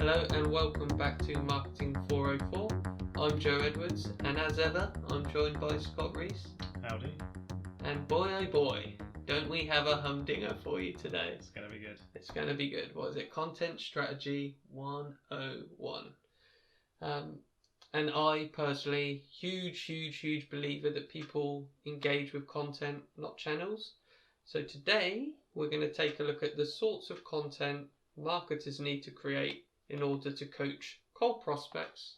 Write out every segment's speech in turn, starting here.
Hello and welcome back to Marketing 404. I'm Joe Edwards, and as ever, I'm joined by Scott Reese. Howdy. And boy oh boy, don't we have a humdinger for you today. It's going to be good. It's going to be good. What is it? Content Strategy 101. And I personally, huge believer that people engage with content, not channels. So today, we're going to take a look at the sorts of content marketers need to create in order to coach cold prospects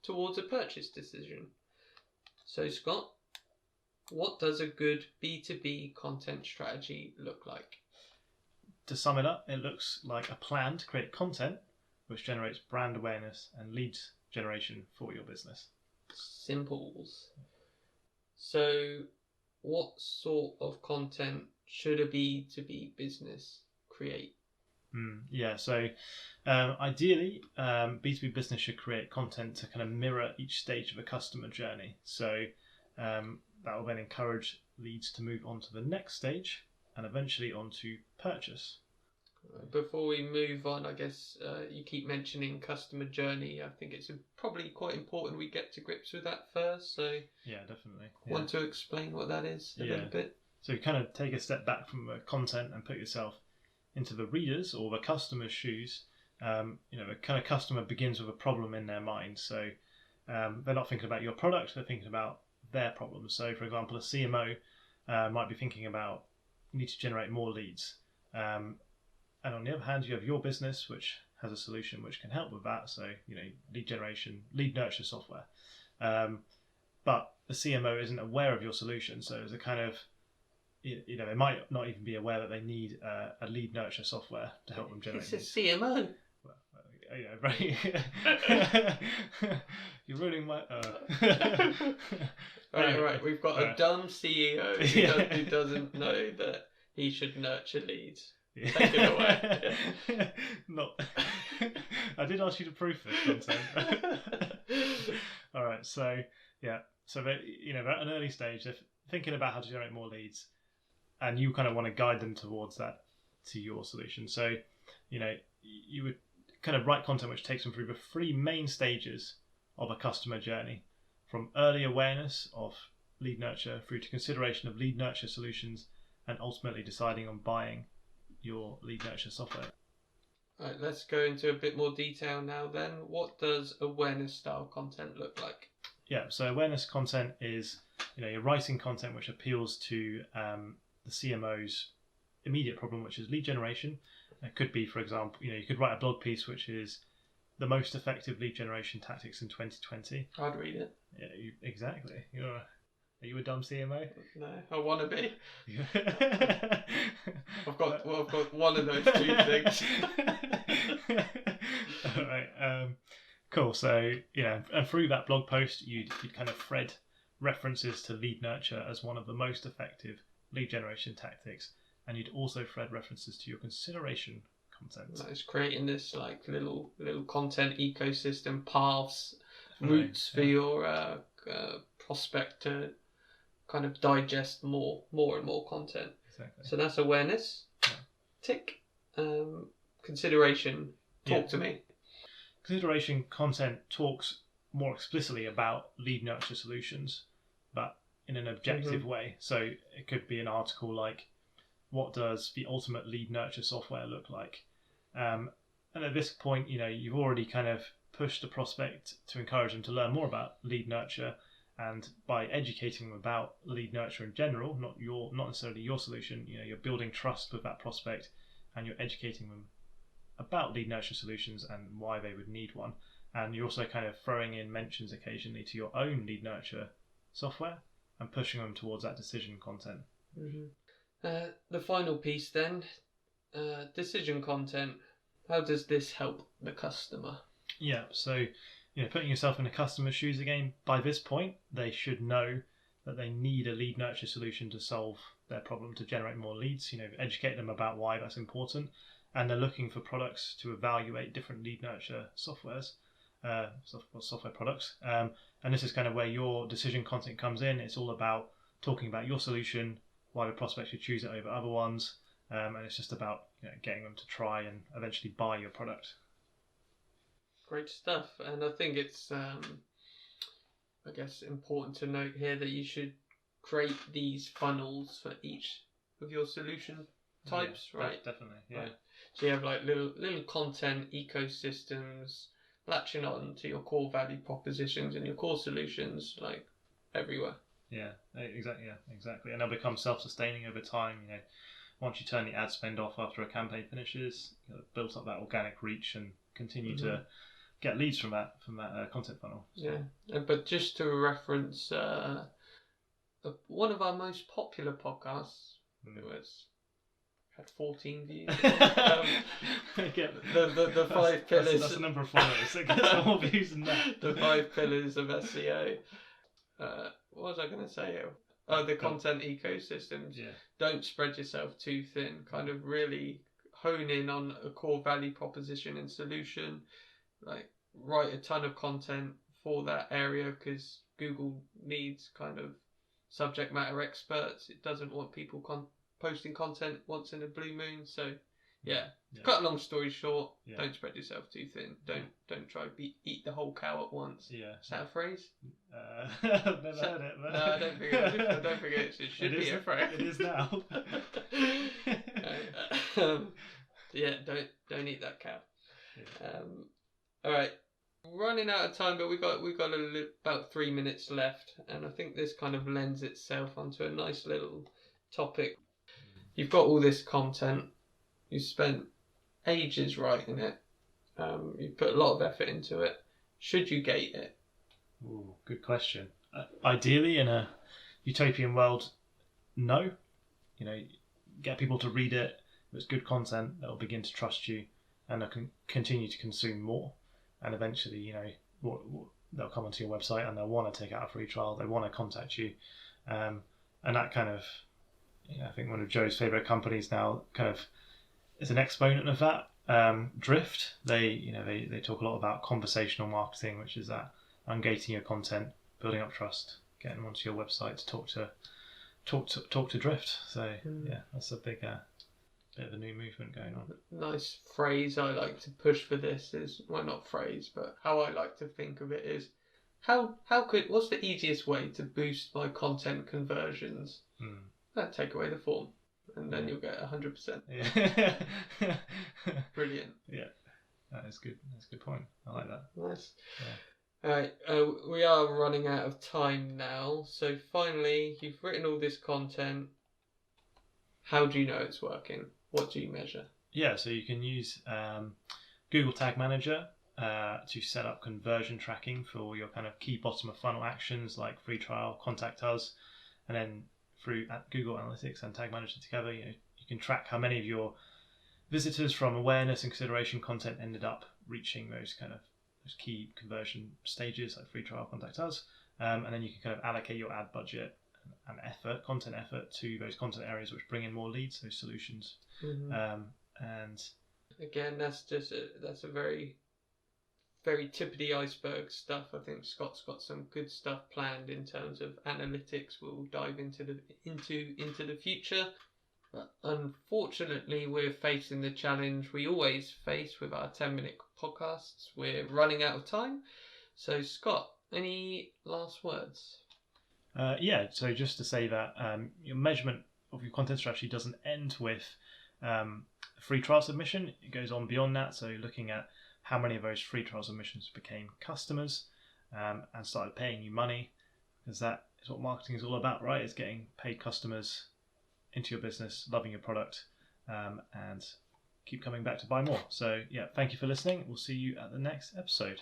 towards a purchase decision. So Scott, what does a good B2B content strategy look like? To sum it up, it looks like a plan to create content which generates brand awareness and leads generation for your business. Simples. So what sort of content should a B2B business create? Ideally, B2B business should create content to kind of mirror each stage of a customer journey. So that will then encourage leads to move on to the next stage and eventually on to purchase. Before we move on, I guess you keep mentioning customer journey. I think it's probably quite important we get to grips with that first. So yeah, definitely. Want to explain what that is a little bit? So you kind of take a step back from the content and put yourself into the readers or the customer's shoes. The kind of customer begins with a problem in their mind. So they're not thinking about your product, they're thinking about their problems. So for example, a CMO might be thinking about, you need to generate more leads. And on the other hand, you have your business, which has a solution which can help with that. So, lead generation, lead nurture software. But the CMO isn't aware of your solution. So there's a kind of, they might not even be aware that they need a lead nurture software to help them generate leads. It's a CMO. Well, right. You're ruining my... Right. We've got a dumb CEO who doesn't know that he should nurture leads. Take it away. Not. I did ask you to proof this content. All right. So that, at an early stage, they're thinking about how to generate more leads, and you kind of want to guide them towards that to your solution. So, you would kind of write content which takes them through the three main stages of a customer journey, from early awareness of lead nurture through to consideration of lead nurture solutions, and ultimately deciding on buying your lead nurture software. Right, let's go into a bit more detail now then. What does awareness style content look like? Yeah, so awareness content is, you're writing content which appeals to the CMO's immediate problem, which is lead generation. It could be, for example, you could write a blog piece which is the most effective lead generation tactics in 2020. I'd read it. Yeah, exactly. Are you a dumb CMO? No, I want to be. I've got one of those two things. All right. Cool. So and through that blog post, you'd kind of thread references to lead nurture as one of the most effective lead generation tactics, and you'd also thread references to your consideration content. It's creating this like little content ecosystem, paths, routes for your prospect to kind of digest more and more content. Exactly. So that's awareness. Yeah. Tick. Consideration. Talk to me. Consideration content talks more explicitly about lead nurture solutions, but in an objective way. So it could be an article like, what does the ultimate lead nurture software look like? And at this point, you've already kind of pushed the prospect to encourage them to learn more about lead nurture. And by educating them about lead nurture in general, not necessarily your solution, you're building trust with that prospect, and you're educating them about lead nurture solutions and why they would need one. And you're also kind of throwing in mentions occasionally to your own lead nurture software and pushing them towards that decision content. Mm-hmm. The final piece then, decision content. How does this help the customer? Yeah, so putting yourself in the customer's shoes again, by this point, they should know that they need a lead nurture solution to solve their problem, to generate more leads, educate them about why that's important. And they're looking for products to evaluate different lead nurture software products. And this is kind of where your decision content comes in. It's all about talking about your solution, why the prospect should choose it over other ones. And it's just about getting them to try and eventually buy your product. Great stuff. And I think it's, I guess, important to note here that you should create these funnels for each of your solution types, right? Definitely, yeah. Right. So you have like little content ecosystems latching on to your core value propositions and your core solutions, like everywhere. Yeah, exactly. And they'll become self-sustaining over time. Once you turn the ad spend off after a campaign finishes, built up that organic reach and continue to get leads from that content funnel. So. Yeah, but just to reference one of our most popular podcasts, it was had 14 views. The 5 pillars. That's the number of followers. So it gets more views than that. The 5 pillars of SEO. What was I going to say? Oh, the content ecosystems. Yeah. Don't spread yourself too thin. Kind of really hone in on a core value proposition and solution. Like write a ton of content for that area because Google needs kind of subject matter experts. It doesn't want people posting content once in a blue moon. So yeah. Cut a long story short, don't spread yourself too thin. Don't try to eat the whole cow at once. Yeah. Is that a phrase? I've never heard it. But... No, I don't think it is. I don't think it should be a phrase. It is now. Yeah, don't eat that cow. Yeah. All right, running out of time, but we got about 3 minutes left, and I think this kind of lends itself onto a nice little topic. You've got all this content. You spent ages writing it. You put a lot of effort into it. Should you gate it? Ooh, good question. Ideally, in a utopian world, no. Get people to read it. If it's good content, they'll begin to trust you, and they'll continue to consume more. And eventually, they'll come onto your website and they'll want to take out a free trial. They want to contact you, and that kind of, I think one of Joe's favorite companies now kind of is an exponent of that. Drift. They talk a lot about conversational marketing, which is that ungating your content, building up trust, getting them onto your website to talk to Drift. So yeah, that's a big bit of a new movement going on. Nice phrase I like to push for this is, well, not phrase, but how I like to think of it is, what's the easiest way to boost my content conversions? Take away the form, and then you'll get 100%. Yeah. Brilliant. Yeah, that is good. That's a good point. I like that. Nice. Yeah. All right, we are running out of time now. So finally, you've written all this content. How do you know it's working? What do you measure? Yeah, so you can use Google Tag Manager to set up conversion tracking for your kind of key bottom of funnel actions like free trial, contact us, and then through Google Analytics and Tag Manager together, you can track how many of your visitors from awareness and consideration content ended up reaching those key conversion stages like free trial, contact us, and then you can kind of allocate your ad budget and content effort to those content areas which bring in more leads, those solutions. And again, that's a very, very tip of the iceberg stuff. I think Scott's got some good stuff planned in terms of analytics. We'll dive into the future. But unfortunately, we're facing the challenge we always face with our 10-minute podcasts. We're running out of time. So Scott, any last words? So just to say that your measurement of your content strategy doesn't end with free trial submission. It goes on beyond that. So looking at how many of those free trial submissions became customers and started paying you money, because that is what marketing is all about, right? It's getting paid customers into your business, loving your product, and keep coming back to buy more. So yeah, thank you for listening. We'll see you at the next episode.